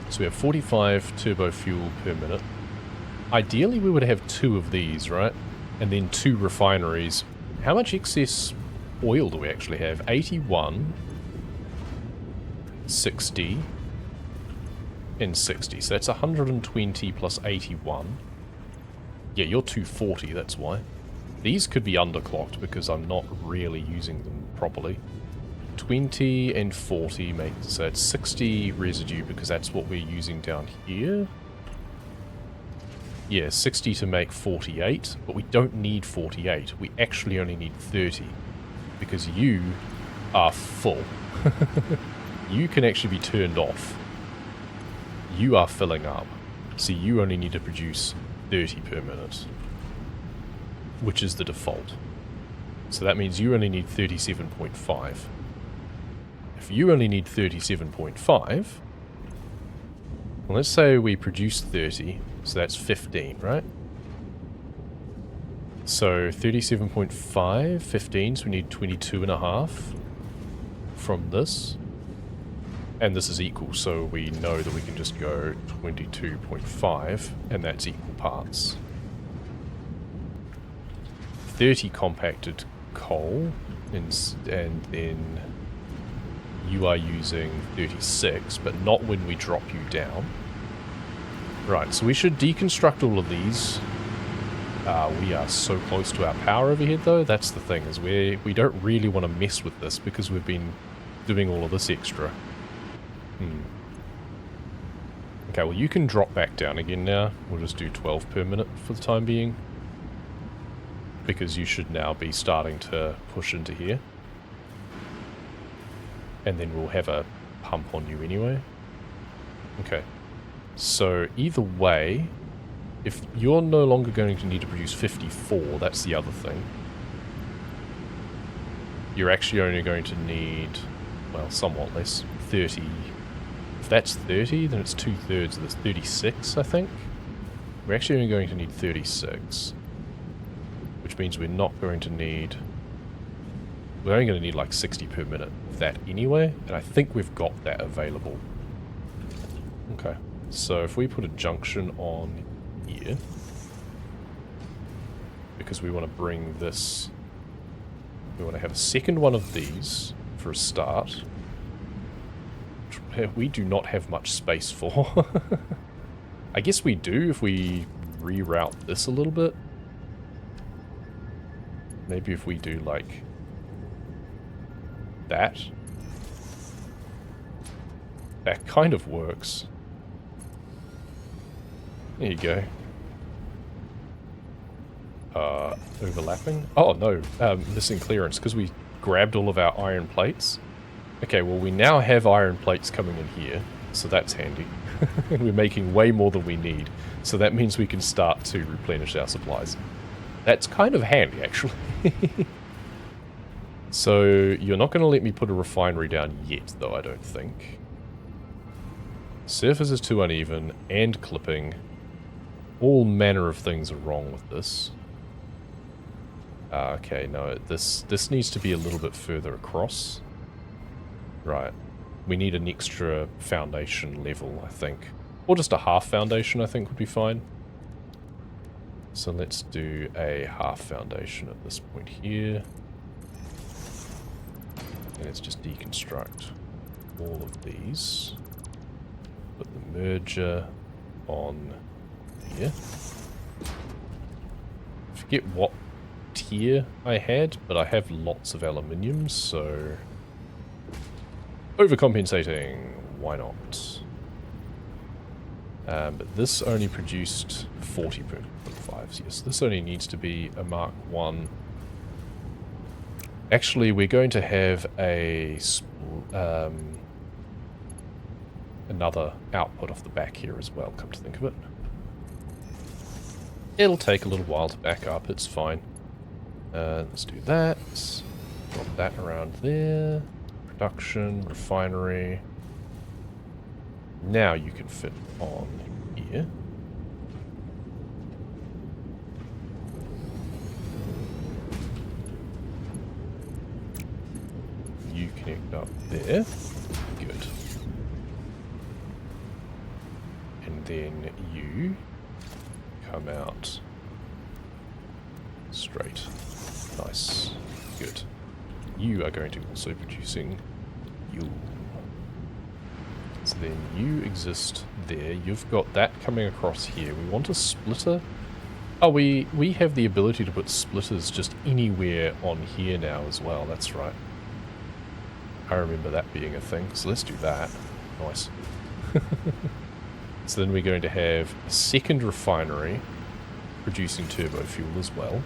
So we have 45 turbo fuel per minute. Ideally, we would have 2 of these, right? And then 2 refineries. How much excess oil do we actually have? 81, 60, and 60. So that's 120 plus 81. Yeah, you're 240, that's why. These could be underclocked because I'm not really using them properly. 20 and 40 make, so it's 60 residue because that's what we're using down here. Yeah, 60 to make 48, but we don't need 48. We actually only need 30 because you are full. You can actually be turned off. You are filling up, so you only need to produce 30 per minute, which is the default. So that means you only need 37.5. If you only need 37.5, well, let's say we produce 30, so that's 15, right? So 37.5, 15, so we need 22.5 from this. And this is equal, so we know that we can just go 22.5, and that's equal parts. 30 compacted coal, and then you are using 36, but not when we drop you down. Right, so we should deconstruct all of these. We are so close to our power overhead, though. That's the thing, is we don't really want to mess with this because we've been doing all of this extra. Okay, well, you can drop back down again now. We'll just do 12 per minute for the time being, because you should now be starting to push into here. And then we'll have a pump on you anyway. Okay. So either way, if you're no longer going to need to produce 54, that's the other thing. You're actually only going to need, well, somewhat less, 30. If that's 30, then it's 2/3 of this, 36, I think. We're actually only going to need 36. Which means we're not going to need... We're only going to need like 60 per minute of that anyway, and I think we've got that available. Okay, so if we put a junction on here, because we want to bring this... We want to have a second one of these for a start. We do not have much space for. I guess we do if we reroute this a little bit. Maybe if we do like that. That kind of works. There you go. Overlapping? Oh no, missing clearance because we grabbed all of our iron plates. Okay, well we now have iron plates coming in here, so that's handy. And we're making way more than we need, so that means we can start to replenish our supplies. That's kind of handy, actually. So, you're not going to let me put a refinery down yet, though, I don't think. Surface is too uneven, and clipping. All manner of things are wrong with this. Okay, no, this needs to be a little bit further across. Right. We need an extra foundation level, I think. Or just a half foundation, I think, would be fine. So let's do a half foundation at this point here. And let's just deconstruct all of these. Put the merger on here. Forget what tier I had, but I have lots of aluminium, so... Overcompensating, why not? But this only produced 40.5s, yes. This only needs to be a Mark 1. Actually, we're going to have a another output off the back here as well, come to think of it. It'll take a little while to back up, it's fine. Let's do that. Drop that around there. Production, refinery. Now you can fit on here. You connect up there. Good. then you come out straight. Nice. Good. You are going to also producing fuel. So then you exist there. You've got that coming across here. We want a splitter. Oh, we have the ability to put splitters just anywhere on here now as well. That's right. I remember that being a thing. So let's do that. Nice. So then we're going to have a second refinery producing turbo fuel as well.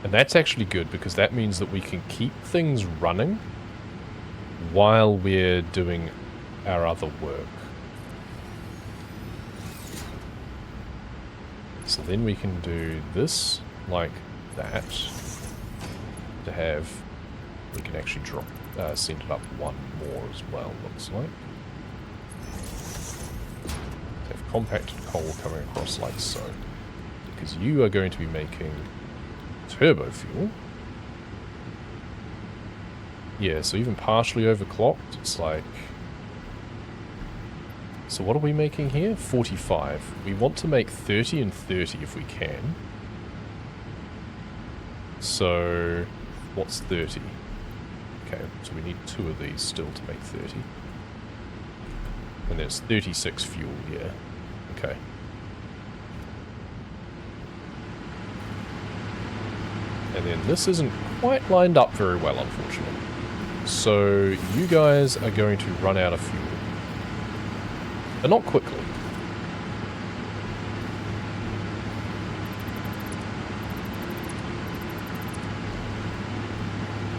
And that's actually good because that means that we can keep things running while we're doing our other work. So then we can do this like that to have, we can actually drop, send it up one more as well, looks like. Have compacted coal coming across like so. Because you are going to be making turbo fuel. Yeah, so even partially overclocked, it's like... So what are we making here? 45. We want to make 30 and 30 if we can. So, what's 30? Okay, so we need 2 of these still to make 30. And there's 36 fuel here. Okay. And then this isn't quite lined up very well, unfortunately. So you guys are going to run out of fuel. But not quickly.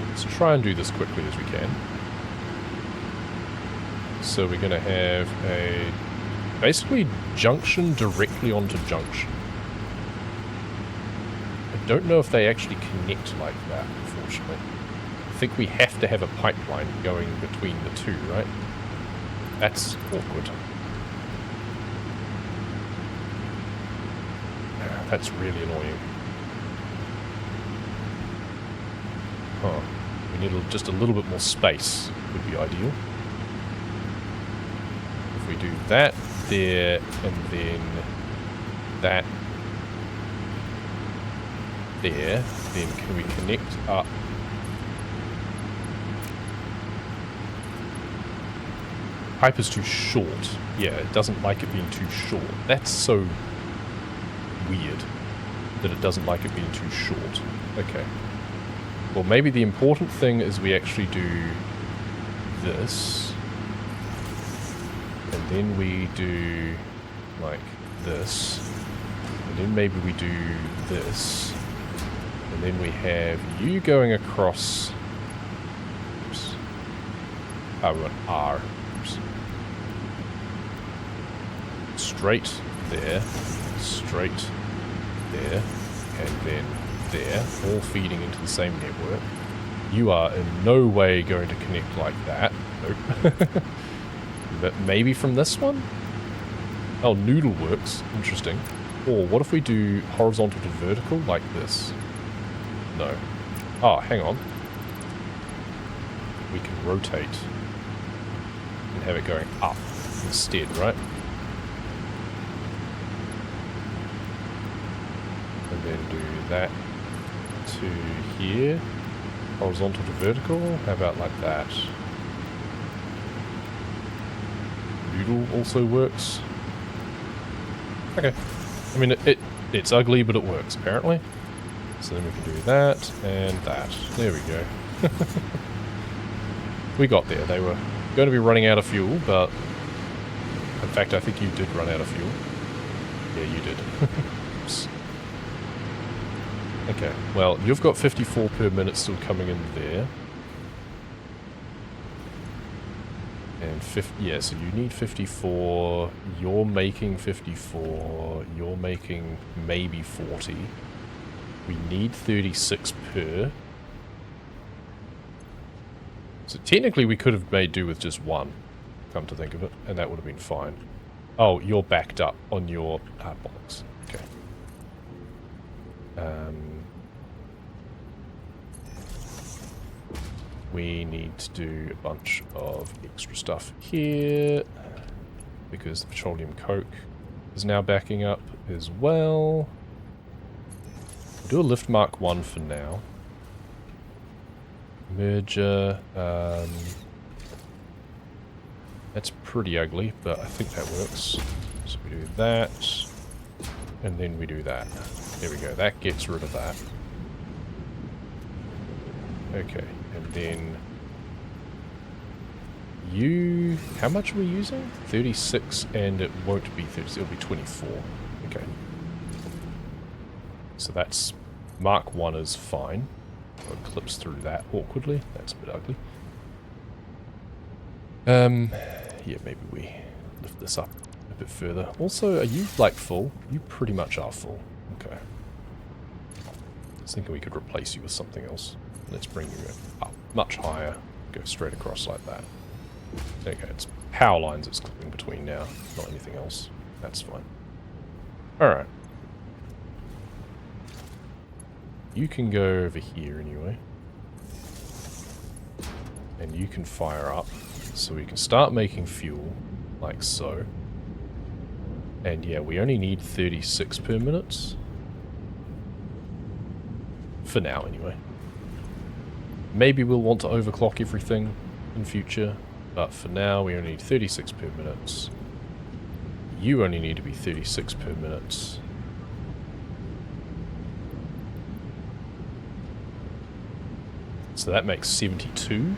Let's try and do this quickly as we can. So we're going to have a basically junction directly onto junction. I don't know if they actually connect like that, unfortunately. I think we have to have a pipeline going between the two, right? That's awkward. That's really annoying. Huh. We need just a little bit more space would be ideal. If we do that there, and then that there, then can we connect up? Pipe is too short. Yeah, it doesn't like it being too short. That's so weird that it doesn't like it being too short. Okay. Well, maybe the important thing is we actually do this. And then we do like this. And then maybe we do this. And then we have you going across. Oops. Oh, we want R. Oops. Straight there. Straight there. And then there. All feeding into the same network. You are in no way going to connect like that. Nope. But maybe from this one? Oh, noodle works. Interesting. Or what if we do horizontal to vertical like this? No. Oh, hang on. We can rotate and have it going up instead, right? And then do that to here. Horizontal to vertical. How about like that? Noodle also works. Okay. I mean, it's ugly, but it works, apparently. So then we can do that and that. There we go. We got there. They were going to be running out of fuel, but... In fact, I think you did run out of fuel. Yeah, you did. Oops. Okay, well, you've got 54 per minute still coming in there. And yeah, so you need 54, you're making 54, you're making maybe 40. We need 36 per. So technically we could have made do with just one, come to think of it, and that would have been fine. Oh, you're backed up on your box. Okay. We need to do a bunch of extra stuff here. because the petroleum coke is now backing up as well. We'll do a lift Mark 1 for now. Merger, that's pretty ugly, but I think that works. So we do that, and then we do that. There we go, that gets rid of that. Okay, and then you, how much are we using? 36, and it won't be 30, it'll be 24. Okay. So that's, Mark 1 is fine. I'll clips through that awkwardly, that's a bit ugly. Yeah, maybe we lift this up a bit further. Also, are you, like, full? You pretty much are full. Okay. I was thinking we could replace you with something else. Let's bring you up much higher. Go straight across like that. Okay, it's power lines it's clipping between now, not anything else. That's fine. Alright. You can go over here anyway. And you can fire up. So we can start making fuel, like so. And yeah, we only need 36 per minute. For now, anyway. Maybe we'll want to overclock everything in future, but for now we only need 36 per minute. You only need to be 36 per minute. So that makes 72.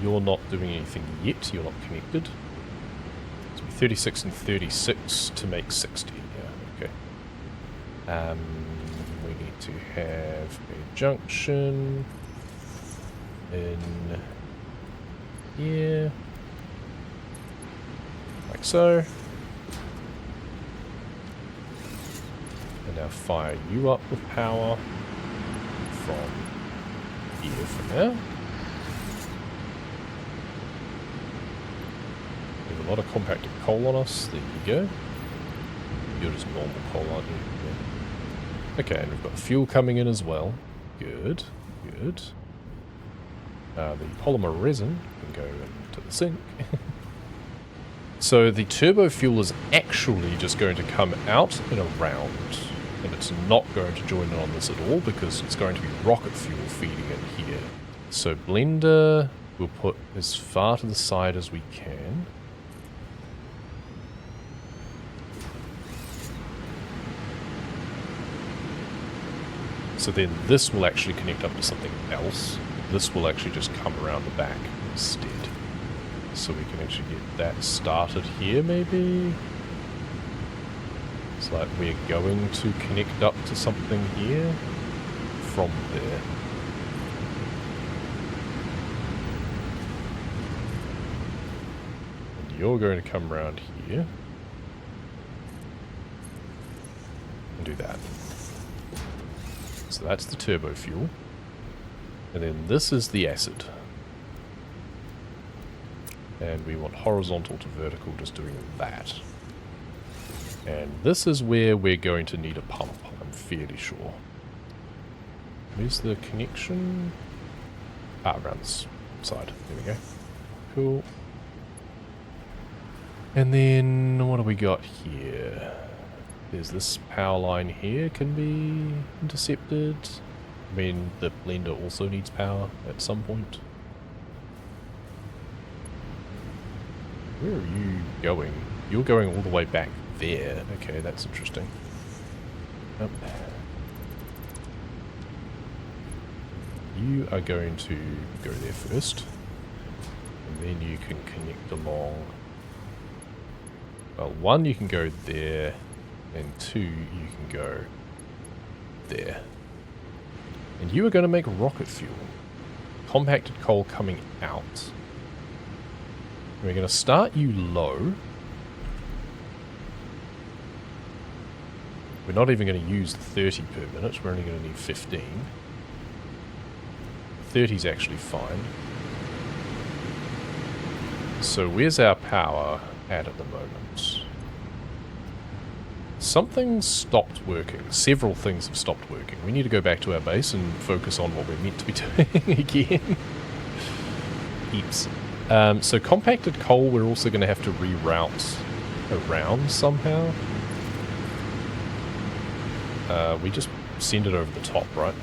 You're not doing anything yet, you're not connected. So 36 and 36 to make 60, yeah, okay. We need to have a junction in here, like so. And now fire you up with power from here for now. A lot of compacted coal on us. There you go. You're just normal coal, aren't you? Yeah. Okay, and we've got fuel coming in as well. Good, good. The polymer resin can go into the sink. So the turbo fuel is actually just going to come out and around. And it's not going to join in on this at all because it's going to be rocket fuel feeding in here. So blender we'll put as far to the side as we can. So then this will actually connect up to something else. This will actually just come around the back instead. So we can actually get that started here maybe. It's like we're going to connect up to something here from there. And you're going to come around here and do that. So that's the turbo fuel. And then this is the acid. And we want horizontal to vertical, just doing that. And this is where we're going to need a pump, I'm fairly sure. Where's the connection? Ah, around this side. There we go. Cool. And then, what do we got here? There's this power line here, can be intercepted. I mean, the blender also needs power at some point. Where are you going? You're going all the way back there. Okay, that's interesting. Yep. You are going to go there first. And then you can connect along. Well, one, you can go there. And two, you can go there. And you are going to make rocket fuel. Compacted coal coming out. We're going to start you low. We're not even going to use 30 per minute. We're only going to need 15. 30 is actually fine. So where's our power at the moment? Something stopped working. Several things have stopped working. We need to go back to our base and focus on what we're meant to be doing again. heaps. So compacted coal we're also going to have to reroute around somehow. We just send it over the top, right?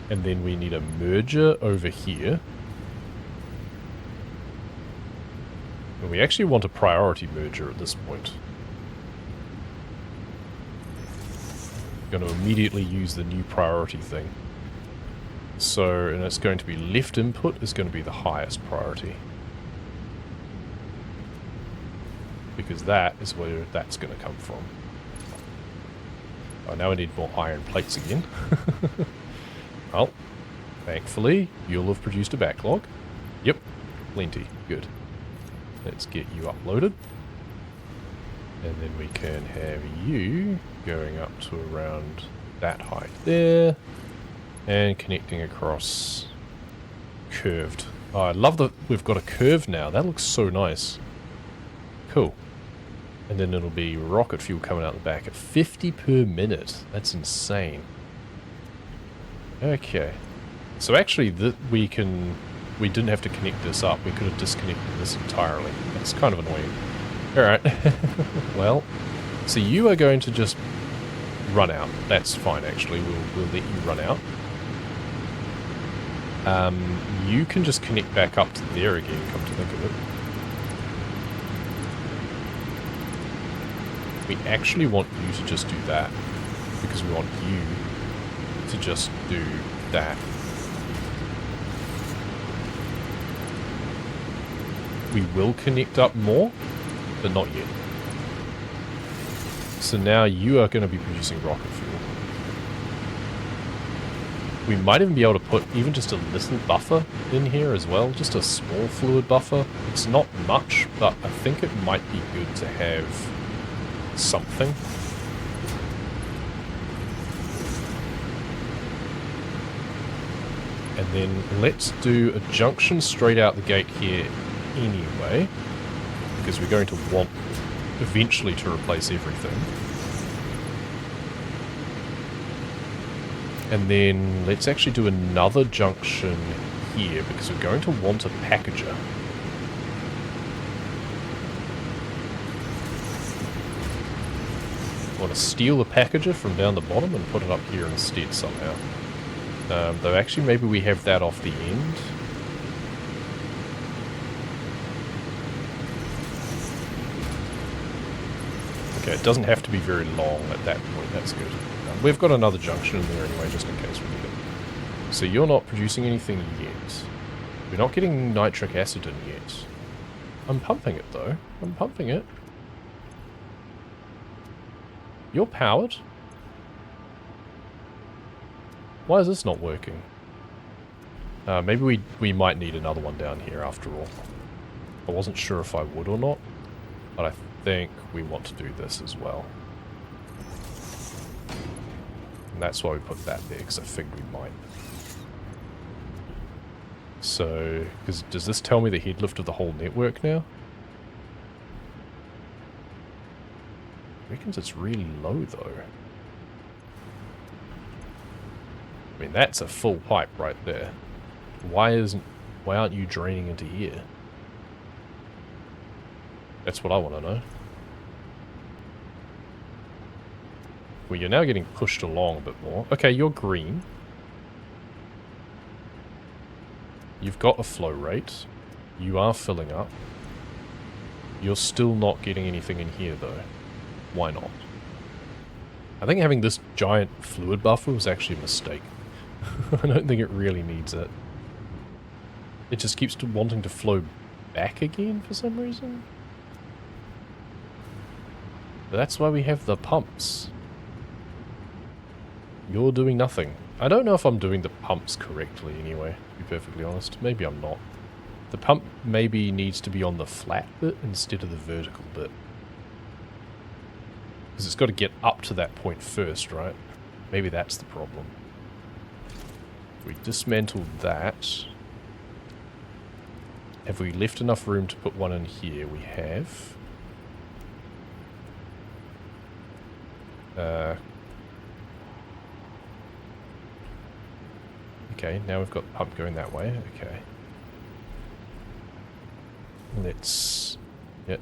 And then we need a merger over here. And we actually want a priority merger at this point. Going to immediately use the new priority thing. So, and it's going to be left input is going to be the highest priority. Because that is where that's going to come from. Oh, now I need more iron plates again. Well, thankfully, you'll have produced a backlog. Yep, plenty. Good. Let's get you uploaded. And then we can have you going up to around that height there. And connecting across curved. Oh, I love that we've got a curve now. That looks so nice. Cool. And then it'll be rocket fuel coming out the back at 50 per minute. That's insane. Okay. So actually, we didn't have to connect this up. We could have disconnected this entirely. That's kind of annoying. Alright. Well, so you are going to just run out. That's fine, actually. We'll let you run out. You can just connect back up to there again, come to think of it. We actually want you to just do that, because we want you to just do that. We will connect up more, but not yet. So now you are going to be producing rocket fuel. We might even be able to put even just a little buffer in here as well, just a small fluid buffer. It's not much, but I think it might be good to have something. And then let's do a junction straight out the gate here anyway, because we're going to want eventually to replace everything. And then let's actually do another junction here, because we're going to want a packager. I want to steal the packager from down the bottom and put it up here instead somehow. Though actually maybe we have that off the end. Okay, it doesn't have to be very long at that point, that's good. We've got another junction in there anyway, just in case we need it. So you're not producing anything yet. We're not getting nitric acid in yet. I'm pumping it though. I'm pumping it. You're powered? Why is this not working? Maybe we might need another one down here after all. I wasn't sure if I would or not, but I think we want to do this as well. And that's why we put that there, because I figured we might. So, does this tell me the head lift of the whole network now? Reckons it's really low though. I mean, that's a full pipe right there. Why aren't you draining into here? That's what I want to know. Well, you're now getting pushed along a bit more. Okay, you're green. You've got a flow rate. You are filling up. You're still not getting anything in here, though. Why not? I think having this giant fluid buffer was actually a mistake. I don't think it really needs it. It just keeps wanting to flow back again for some reason. But that's why we have the pumps. You're doing nothing. I don't know if I'm doing the pumps correctly anyway, to be perfectly honest. Maybe I'm not. The pump maybe needs to be on the flat bit instead of the vertical bit. Because it's got to get up to that point first, right? Maybe that's the problem. If we dismantle that... Have we left enough room to put one in here? We have. Okay, now we've got the pump going that way. Okay. Let's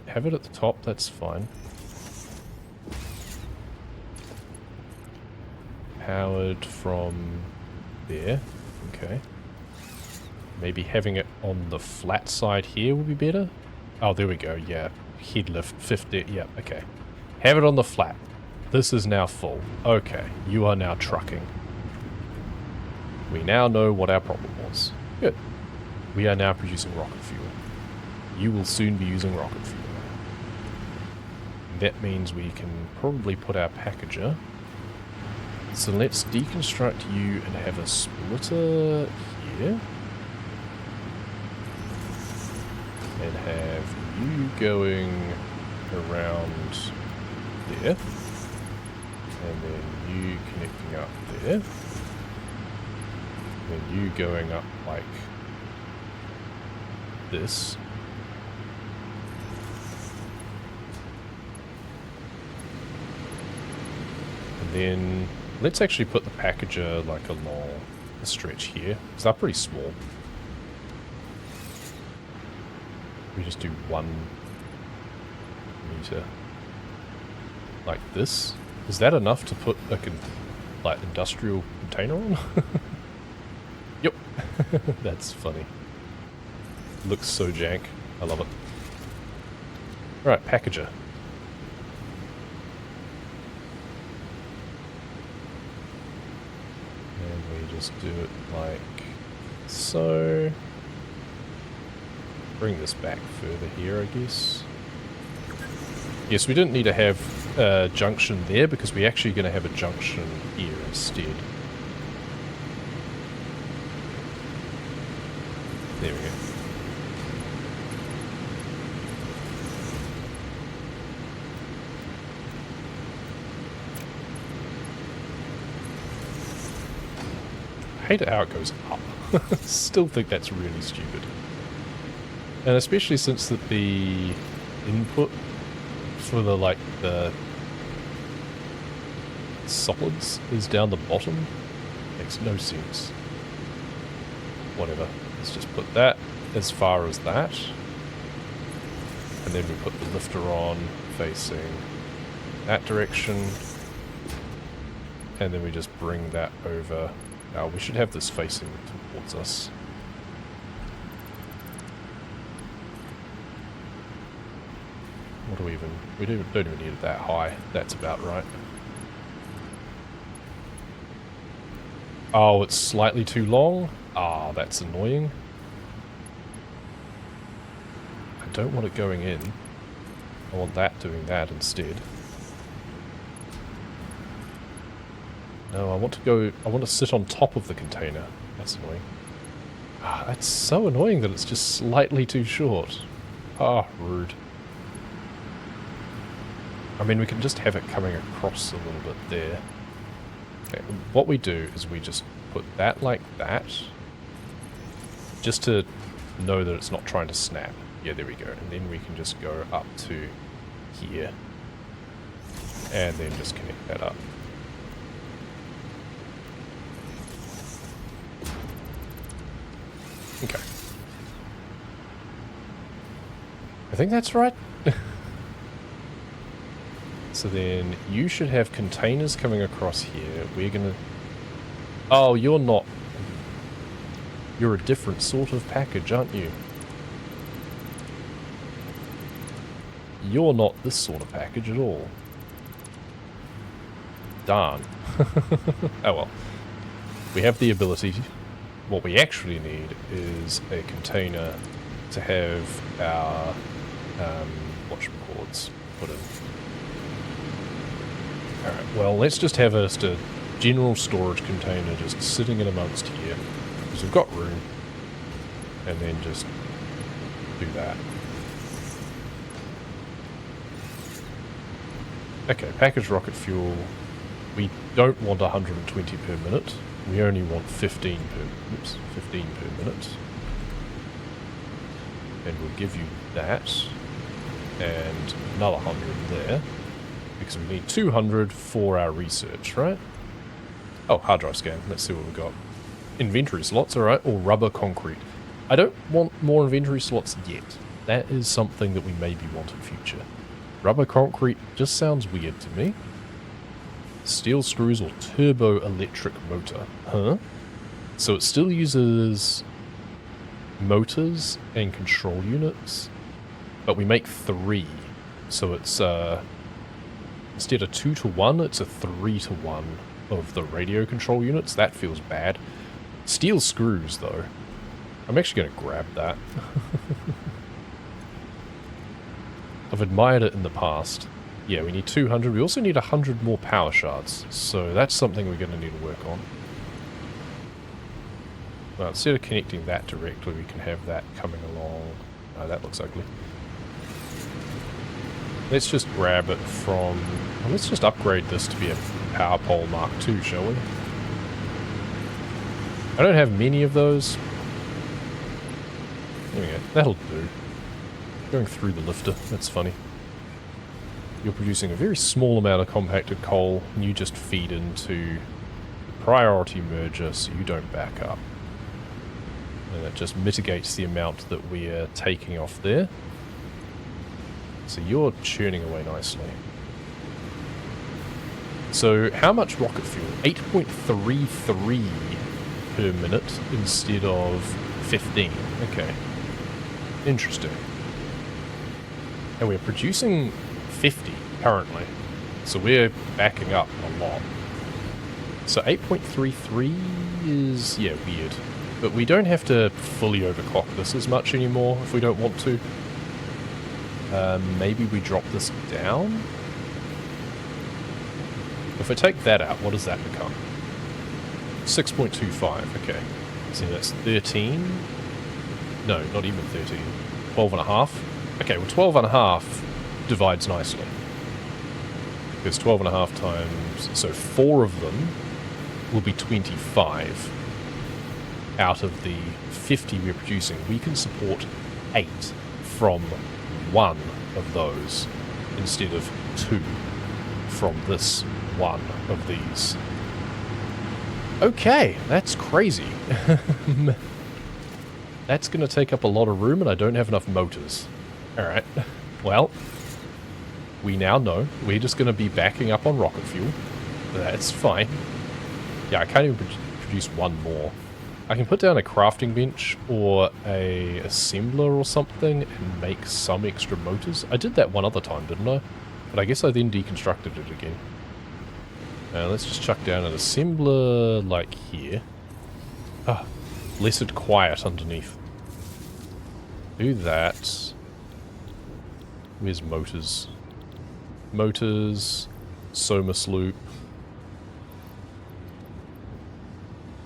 have it at the top. That's fine. Powered from there. Okay. Maybe having it on the flat side here would be better. Oh, there we go. Yeah. Head lift 50. Yeah, okay. Have it on the flat. This is now full. Okay. You are now trucking. We now know what our problem was. Good. We are now producing rocket fuel. You will soon be using rocket fuel. That means we can probably put our packager. So let's deconstruct you and have a splitter here. And have you going around there. And then you connecting up there. And then you going up like this. And then let's actually put the packager like along the stretch here, because they're pretty small. We just do 1 meter like this. Is that enough to put a like industrial container on? Yep. That's funny. Looks so jank. I love it. Right, packager. And we just do it like so. Bring this back further here, I guess. Yes, we didn't need to have a junction there because we're actually going to have a junction here instead. There we go. I hate how it goes up. Still think that's really stupid. And especially since that the input for the solids is down the bottom. Makes no sense. Whatever. Let's just put that as far as that. And then we put the lifter on facing that direction. And then we just bring that over. Now we should have this facing towards us. What do we even... We don't even need it that high. That's about right. Oh, it's slightly too long? Ah, that's annoying. I don't want it going in. I want that doing that instead. No, I want to sit on top of the container. That's annoying. Ah, that's so annoying that it's just slightly too short. Ah, rude. I mean, we can just have it coming across a little bit there. Okay, what we do is we just put that like that. Just to know that it's not trying to snap. Yeah, there we go. And then we can just go up to here. And then just connect that up. Okay. I think that's right. So then you should have containers coming across here. We're gonna... Oh, you're not... You're a different sort of package, aren't you? You're not this sort of package at all. Darn. Oh well. We have the ability. What we actually need is a container to have our whatchamacallits put in. Alright, well, let's just have a general storage container just sitting in amongst here, because we've got room, and then just do that. Okay, packaged rocket fuel. We don't want 120 per minute. We only want 15 per minute. And we'll give you that, and another 100 there. Because we need 200 for our research, right? Oh, hard drive scan. Let's see what we've got. Inventory slots, alright, or rubber concrete. I don't want more inventory slots yet. That is something that we maybe want in future. Rubber concrete just sounds weird to me. Steel screws or turbo electric motor. Huh? So it still uses motors and control units, but we make 3. So it's instead of 2 to 1, it's a 3 to 1 of the radio control units. That feels bad. Steel screws, though. I'm actually going to grab that. I've admired it in the past. Yeah, we need 200. We also need 100 more power shards. So that's something we're going to need to work on. Well, instead of connecting that directly, we can have that coming along. Oh, that looks ugly. Let's just grab it from... Well, let's just upgrade this to be a power pole Mark II, shall we? I don't have many of those. There we go. That'll do. Going through the lifter. That's funny. You're producing a very small amount of compacted coal, and you just feed into the priority merger so you don't back up. And that just mitigates the amount that we're taking off there. So you're churning away nicely. So how much rocket fuel? 8.33 per minute instead of 15. Okay. Interesting. And we're producing 50 currently. So we're backing up a lot. So 8.33 is, yeah, weird. But we don't have to fully overclock this as much anymore if we don't want to. Maybe we drop this down? If I take that out, what does that become? 6.25, okay. So that's 13. No, not even 13. 12.5. Okay, well 12.5 divides nicely. Because 12.5 times... So 4 of them will be 25. Out of the 50 we're producing, we can support 8 from 1 of those instead of 2 from this one of these. Okay, that's crazy. That's going to take up a lot of room and I don't have enough motors. Alright, well, we now know we're just going to be backing up on rocket fuel. That's fine. Yeah, I can't even produce one more. I can put down a crafting bench or a assembler or something and make some extra motors. I did that one other time, didn't I? But I guess I then deconstructed it again. Let's just chuck down an assembler like here. Ah, blessed quiet underneath. Do that. Where's motors? Motors, Somas loop.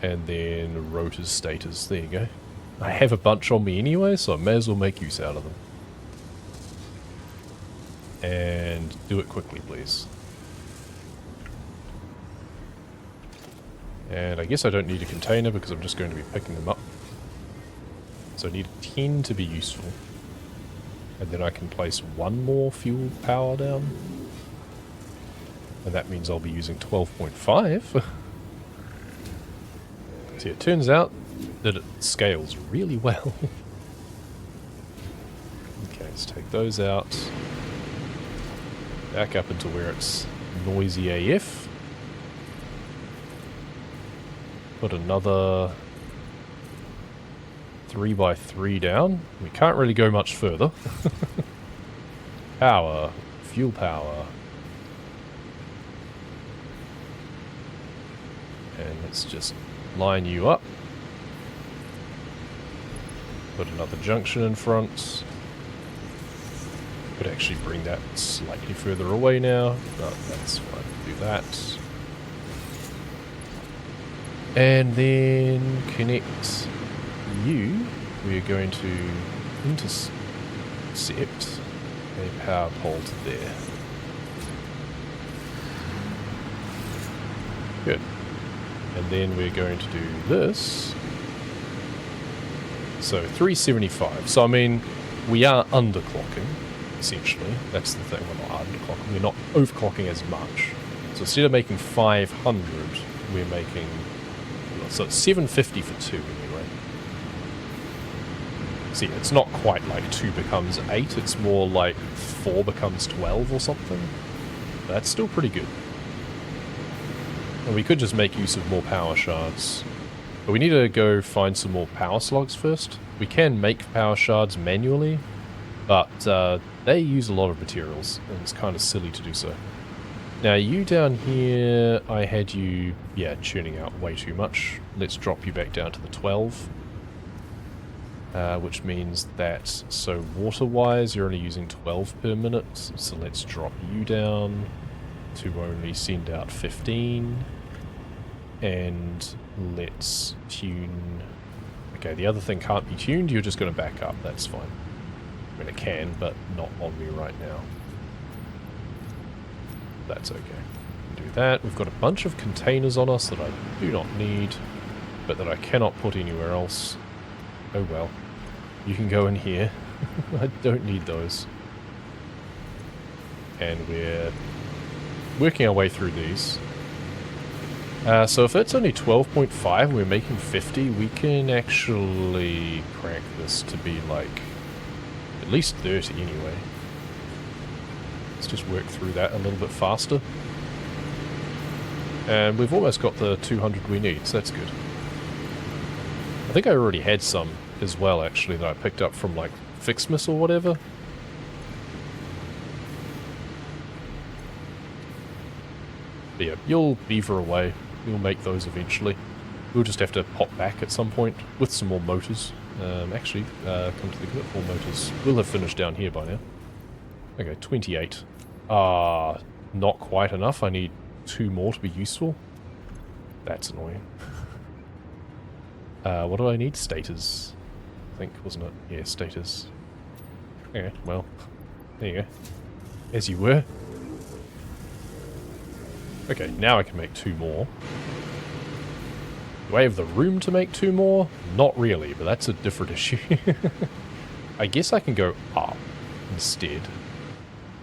And then rotors, stators. There you go. I have a bunch on me anyway, so I may as well make use out of them. And do it quickly, please. And I guess I don't need a container because I'm just going to be picking them up. So I need 10 to be useful. And then I can place one more fuel power down. And that means I'll be using 12.5. See, it turns out that it scales really well. Okay, let's take those out. Back up into where it's noisy AF. Put another 3x3 down. We can't really go much further. Power. Fuel power. And let's just line you up. Put another junction in front. Could actually bring that slightly further away now. No, that's fine. Do that. And then connect you. We're going to intercept a power pole to there. Good. And then we're going to do this. So 375. So I mean, we are underclocking, essentially. That's the thing, we're not underclocking. We're not overclocking as much. So instead of making 500, we're making So it's 750 for 2 anyway. See, it's not quite like 2 becomes 8, it's more like 4 becomes 12 or something. That's still pretty good. And we could just make use of more power shards. But we need to go find some more power slugs first. We can make power shards manually, but they use a lot of materials, and it's kind of silly to do so. Now, you down here, I had you, yeah, churning out way too much. Let's drop you back down to the 12. Which means that, so water-wise, you're only using 12 per minute. So let's drop you down to only send out 15. And let's tune... Okay, the other thing can't be tuned, you're just going to back up, that's fine. I mean, it can, but not on me right now. That's okay. Do that. We've got a bunch of containers on us that I do not need, but that I cannot put anywhere else. Oh well. You can go in here. I don't need those. And we're working our way through these. So if it's only 12.5, we're making 50, we can actually crank this to be like at least 30 anyway. Let's just work through that a little bit faster. And we've almost got the 200 we need, so that's good. I think I already had some as well, actually, that I picked up from, like, Fixmas or whatever. But yeah, you'll beaver away. We'll make those eventually. We'll just have to pop back at some point with some more motors. Actually, come to think of it, more motors. We'll have finished down here by now. Okay, 28. Not quite enough. I need 2 more to be useful. That's annoying. What do I need? Stators, I think, wasn't it? Yeah, stators. Okay, well, there you go. As you were. Okay, now I can make 2 more. Do I have the room to make 2 more? Not really, but that's a different issue. I guess I can go up instead.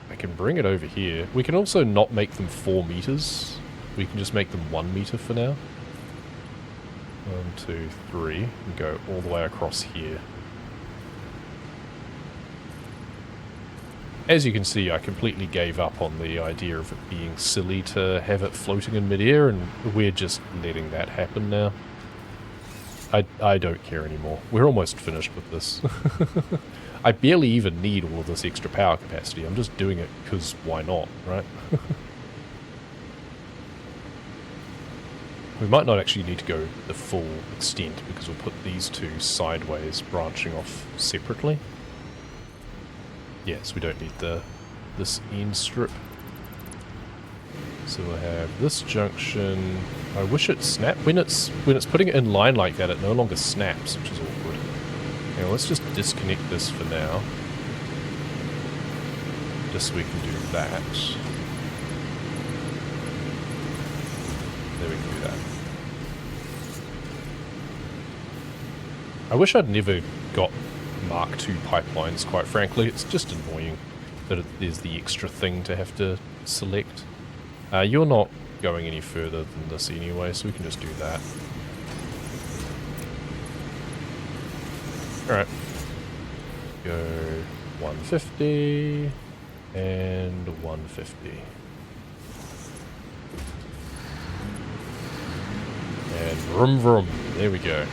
I can bring it over here. We can also not make them 4 meters. We can just make them 1 meter for now. 1, 2, 3, and go all the way across here. As you can see, I completely gave up on the idea of it being silly to have it floating in midair, and we're just letting that happen now. I don't care anymore. We're almost finished with this. I barely even need all of this extra power capacity. I'm just doing it because why not, right? We might not actually need to go the full extent because we'll put these 2 sideways branching off separately. Yes, we don't need this end strip. So we'll have this junction. I wish it snapped. When it's putting it in line like that, it no longer snaps, which is awkward. Now let's just disconnect this for now. Just so we can do that. There we can do that. I wish I'd never got Mark II pipelines, quite frankly. It's just annoying that there's the extra thing to have to select. You're not going any further than this anyway, so we can just do that. Alright. Go 150 and 150. And vroom vroom. There we go.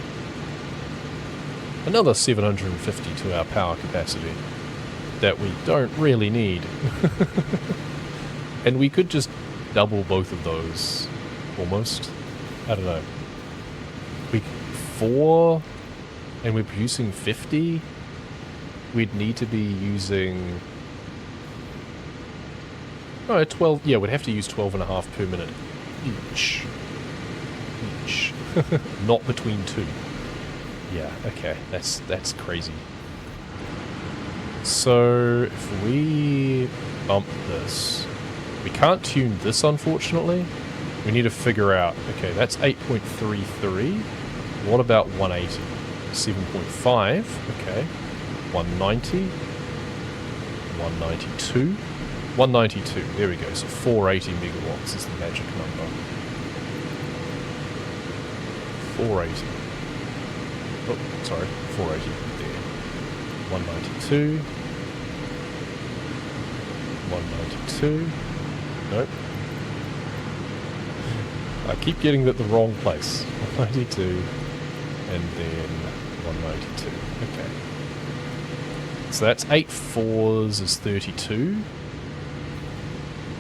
Another 750 to our power capacity that we don't really need. And we could just double both of those, almost. I don't know. 4, and we're producing 50. We'd need to be using... Oh, 12, yeah, we'd have to use 12.5 per minute each. Not between 2. Yeah, okay, that's crazy. So, if we bump this... We can't tune this, unfortunately. We need to figure out... Okay, that's 8.33. What about 180? 7.5. Okay. 190. 192. 192. There we go. So 480 megawatts is the magic number. 480. Oh, sorry, 480 there. 192. 192. Nope. I keep getting that the wrong place. 192. And then 192. Okay. So that's 8 fours is 32.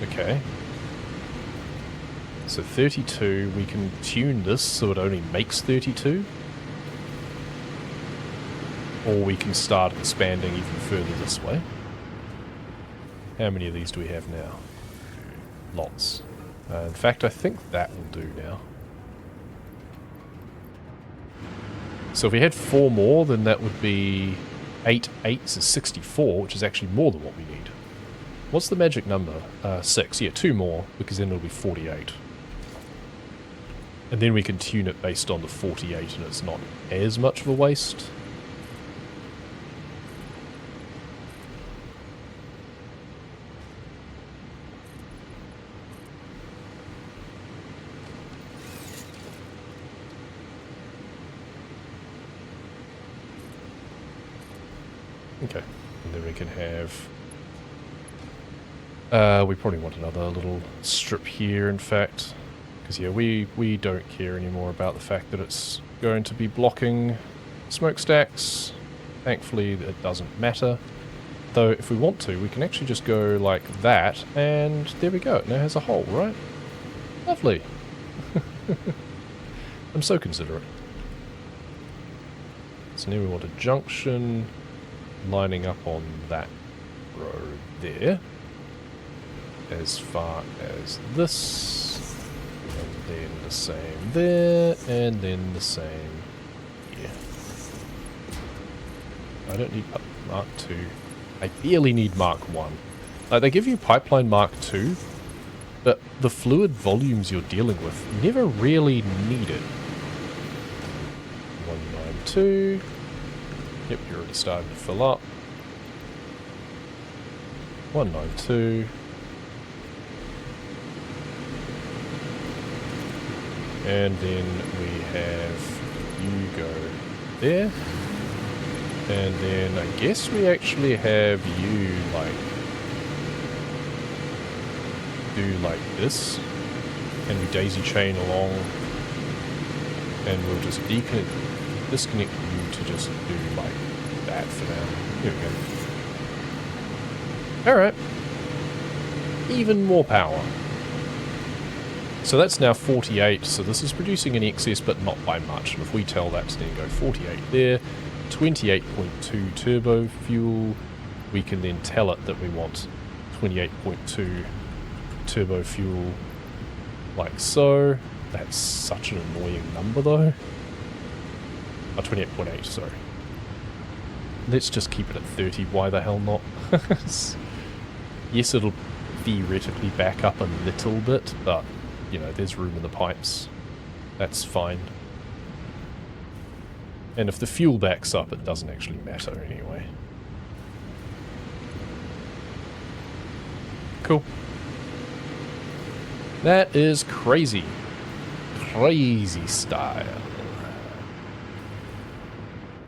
Okay. So 32, we can tune this so it only makes 32. Or we can start expanding even further this way. How many of these do we have now? Lots. In fact, I think that will do now. So if we had 4 more, then that would be 8 8s is 64, which is actually more than what we need. What's the magic number? 6. Yeah, 2 more, because then it'll be 48. And then we can tune it based on the 48, and it's not as much of a waste. Okay, and then we can have... we probably want another little strip here, in fact. Because, yeah, we don't care anymore about the fact that it's going to be blocking smokestacks. Thankfully, it doesn't matter. Though, if we want to, we can actually just go like that, and there we go. It now has a hole, right? Lovely. I'm so considerate. So now we want a junction lining up on that road there. As far as this, and then the same there, and then the same here. I don't need Mark 2. I barely need Mark 1. Like, they give you Pipeline Mark 2, but the fluid volumes you're dealing with never really need it. 192. Yep, you're already starting to fill up. 192. And then we have you go there. And then I guess we actually have you like do like this. And we daisy chain along. And we'll just disconnect you to just do like that for now. Here we go. Alright. Even more power. So that's now 48, so this is producing an excess, but not by much. And if we tell that to then go 48 there, 28.2 turbo fuel, we can then tell it that we want 28.2 turbo fuel, like so. That's such an annoying number, though. Oh, 28.8, sorry. Let's just keep it at 30, why the hell not? Yes, it'll theoretically back up a little bit, but... you know, there's room in the pipes. That's fine. And if the fuel backs up, it doesn't actually matter anyway. Cool. That is crazy. Crazy style.